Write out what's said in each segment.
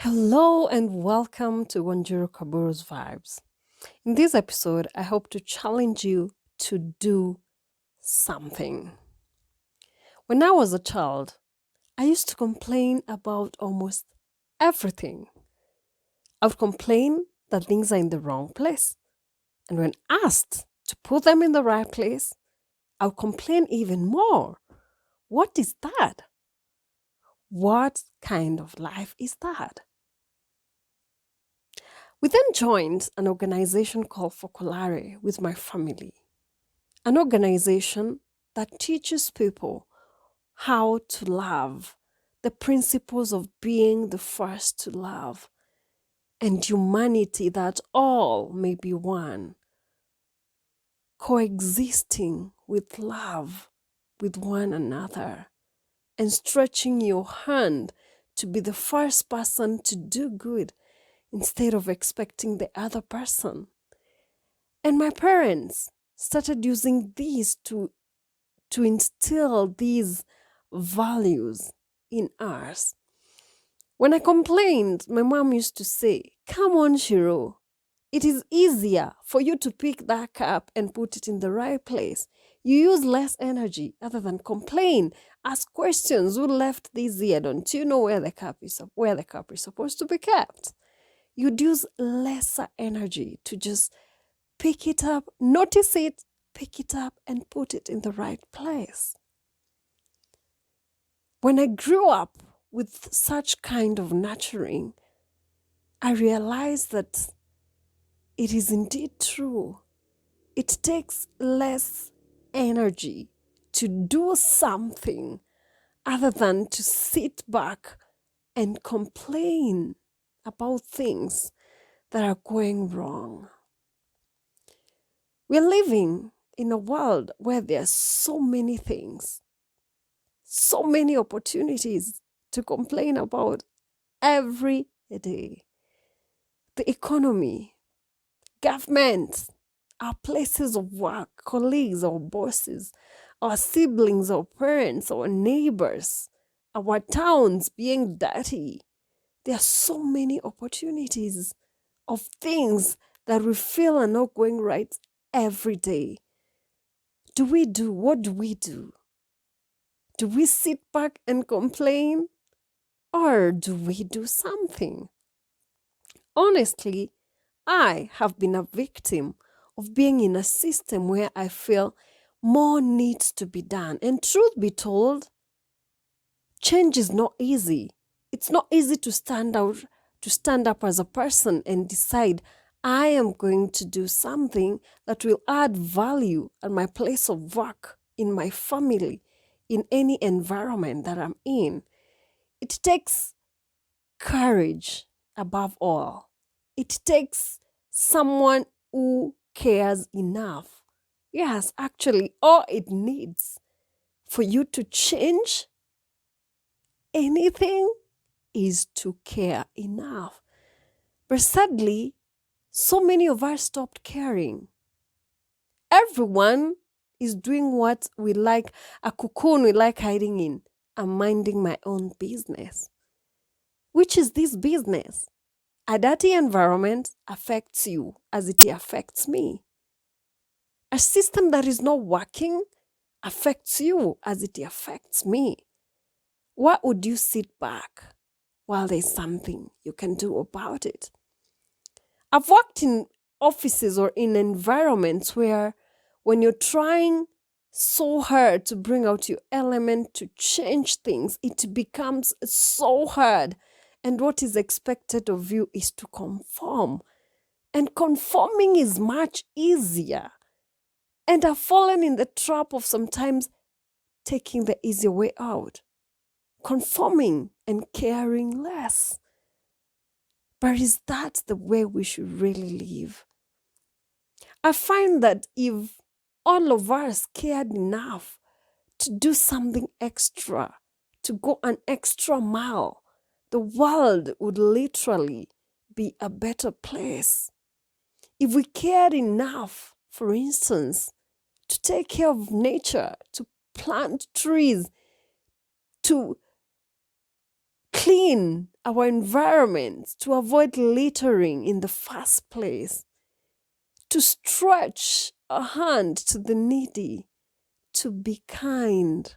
Hello and welcome to Wanjiru Kaburu's Vibes. In this episode, I hope to challenge you to do something. When I was a child, I used to complain about almost everything. I would complain that things are in the wrong place. And when asked to put them in the right place, I would complain even more. What is that? What kind of life is that? We then joined an organization called Focolare with my family, an organization that teaches people how to love, the principles of being the first to love, and humanity that all may be one, coexisting with love with one another, and stretching your hand to be the first person to do good instead of expecting the other person. And my parents started using these to instill these values in us. When I complained, my mom used to say, "Come on, Shiro. It is easier for you to pick that cup and put it in the right place. You use less energy other than complain. Ask questions. Who left this here? Don't you know where the cup is supposed to be kept? You'd use lesser energy to just pick it up, notice it, pick it up, and put it in the right place." When I grew up with such kind of nurturing, I realized that it is indeed true. It takes less energy to do something other than to sit back and complain about things that are going wrong. We're living in a world where there are so many things, so many opportunities to complain about every day. The economy, government, our places of work, colleagues or bosses, our siblings or parents or neighbors, our towns being dirty. There are so many opportunities of things that we feel are not going right every day. What do we do? Do we sit back and complain? Or do we do something? Honestly, I have been a victim of being in a system where I feel more needs to be done. And truth be told, change is not easy. It's not easy to stand up as a person and decide I am going to do something that will add value at my place of work, in my family, in any environment that I'm in. It takes courage above all. It takes someone who cares enough. Yes, actually, all it needs for you to change anything is to care enough. But sadly, so many of us stopped caring. Everyone is doing what we like, a cocoon we like hiding in. I'm minding my own business. Which is this business? A dirty environment affects you as it affects me. A system that is not working affects you as it affects me. Why would you sit back while there's something you can do about it? I've worked in offices or in environments where when you're trying so hard to bring out your element to change things, it becomes so hard. And what is expected of you is to conform. And conforming is much easier. And I've fallen in the trap of sometimes taking the easy way out, conforming and caring less. But is that the way we should really live? I find that if all of us cared enough to do something extra, to go an extra mile, the world would literally be a better place. If we cared enough, for instance, to take care of nature, to plant trees, to clean our environment, to avoid littering in the first place, to stretch a hand to the needy, to be kind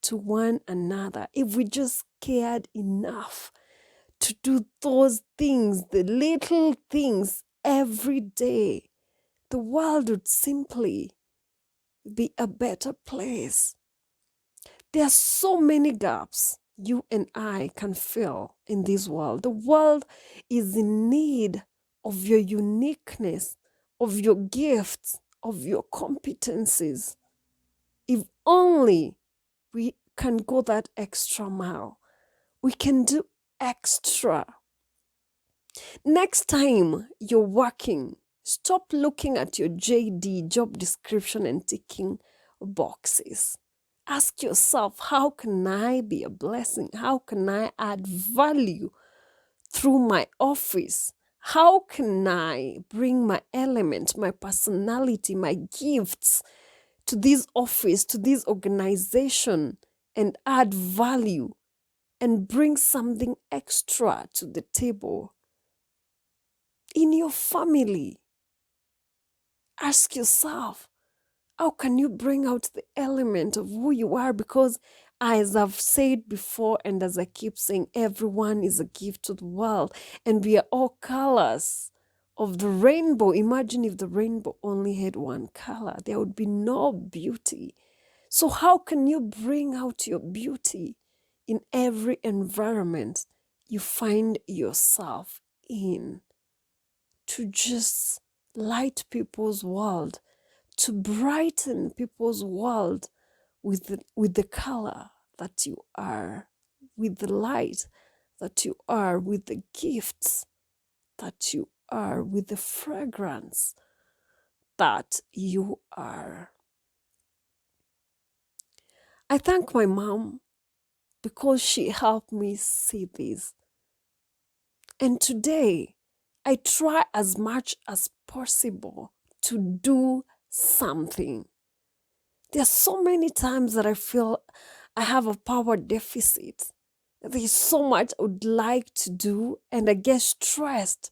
to one another. If we just cared enough to do those things, the little things every day, the world would simply be a better place. There are so many gaps you and I can fill in this world. The world is in need of your uniqueness, of your gifts, of your competencies. If only we can go that extra mile, we can do extra. Next time you're working, stop looking at your JD, job description, and ticking boxes. Ask yourself, how can I be a blessing? How can I add value through my office? How can I bring my element, my personality, my gifts to this office, to this organization, and add value and bring something extra to the table? In your family, ask yourself, how can you bring out the element of who you are? Because as I've said before, and as I keep saying, everyone is a gift to the world, and we are all colors of the rainbow. Imagine if the rainbow only had one color, there would be no beauty. So how can you bring out your beauty in every environment you find yourself in? To just light people's world, to brighten people's world with the color that you are, with the light that you are, with the gifts that you are, with the fragrance that you are. I thank my mom because she helped me see this. And today, I try as much as possible to do something. There are so many times that I feel I have a power deficit. There's so much I would like to do, and I get stressed.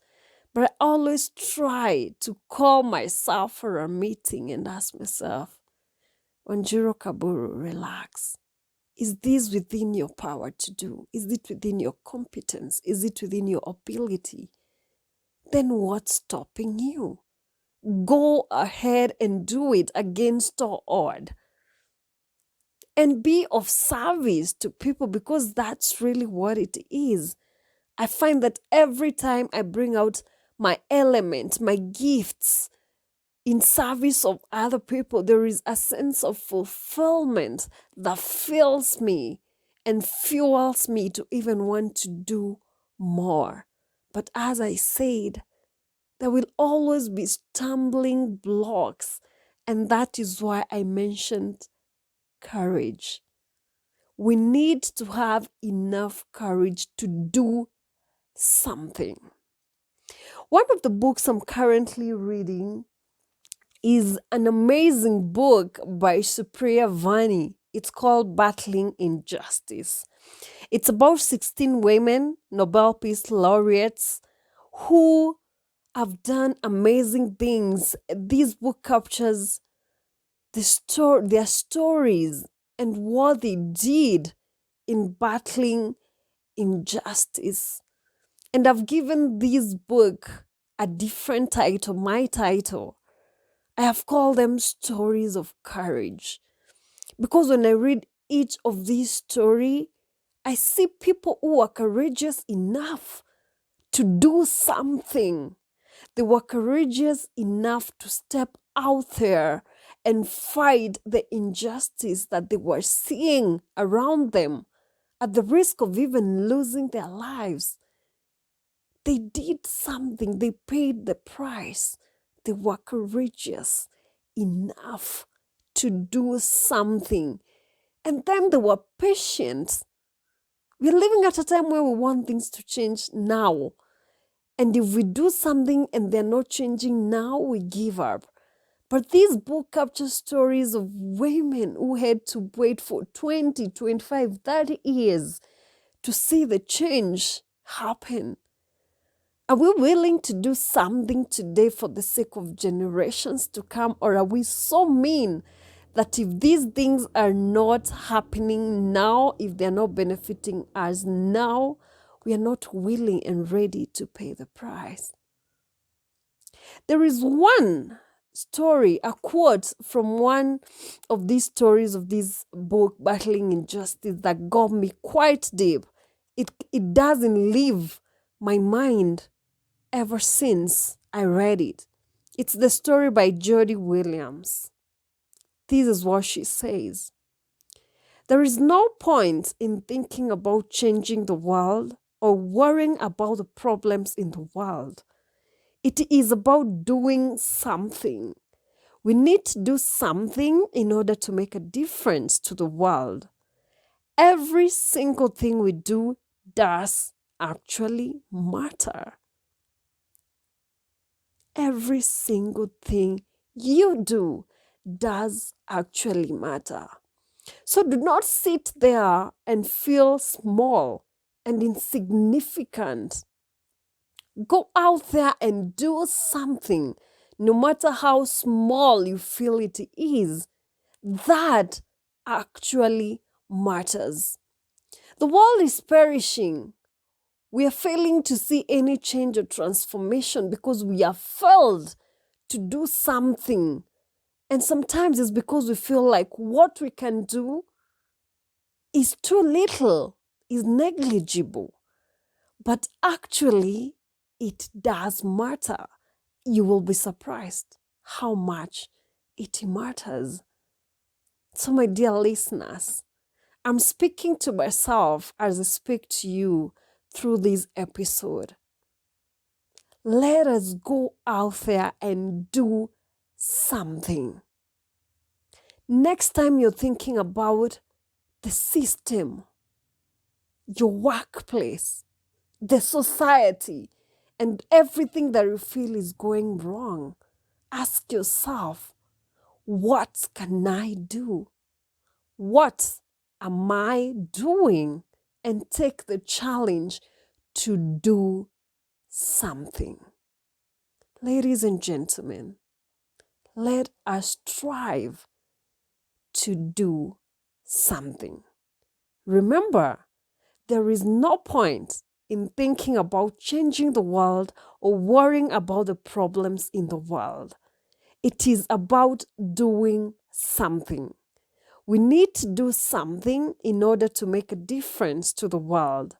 But I always try to call myself for a meeting and ask myself, Wanjiru Kaburu, relax. Is this within your power to do? Is it within your competence? Is it within your ability? Then what's stopping you? Go ahead and do it against all odds. And be of service to people, because that's really what it is. I find that every time I bring out my element, my gifts in service of other people, there is a sense of fulfillment that fills me and fuels me to even want to do more. But as I said, there will always be stumbling blocks, and that is why I mentioned courage. We need to have enough courage to do something. One of the books I'm currently reading is an amazing book by Supriya Vani. It's called Battling Injustice. It's about 16 women, Nobel Peace Laureates, who have done amazing things. This book captures their stories and what they did in battling injustice. And I've given this book a different title, my title. I have called them Stories of Courage. Because when I read each of these stories, I see people who are courageous enough to do something. They were courageous enough to step out there and fight the injustice that they were seeing around them at the risk of even losing their lives. They did something, they paid the price. They were courageous enough to do something. And then they were patient. We're living at a time where we want things to change now. And if we do something and they're not changing now, we give up. But this book captures stories of women who had to wait for 20, 25, 30 years to see the change happen? Are we willing to do something today for the sake of generations to come? Or are we so mean that if these things are not happening now, if they're not benefiting us now, we are not willing and ready to pay the price? There is one story, a quote from one of these stories of this book, Battling Injustice, that got me quite deep. It doesn't leave my mind ever since I read it. It's the story by Jody Williams. This is what she says. There is no point in thinking about changing the world or worrying about the problems in the world. It is about doing something. We need to do something in order to make a difference to the world. Every single thing we do does actually matter. Every single thing you do does actually matter. So do not sit there and feel small and insignificant. Go out there and do something, no matter how small you feel it is. That actually matters. The world is perishing. We are failing to see any change or transformation because we have failed to do something. And sometimes it's because we feel like what we can do is too little, is negligible. But actually, it does matter. You will be surprised how much it matters. So, my dear listeners, I'm speaking to myself as I speak to you through this episode. Let us go out there and do something. Next time you're thinking about the system, your workplace, the society, and everything that you feel is going wrong, ask yourself, what can I do? What am I doing? And take the challenge to do something. Ladies and gentlemen, let us strive to do something. Remember, there is no point in thinking about changing the world or worrying about the problems in the world. It is about doing something. We need to do something in order to make a difference to the world.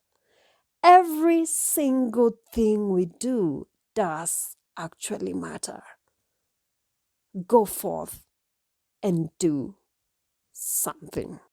Every single thing we do does actually matter. Go forth and do something.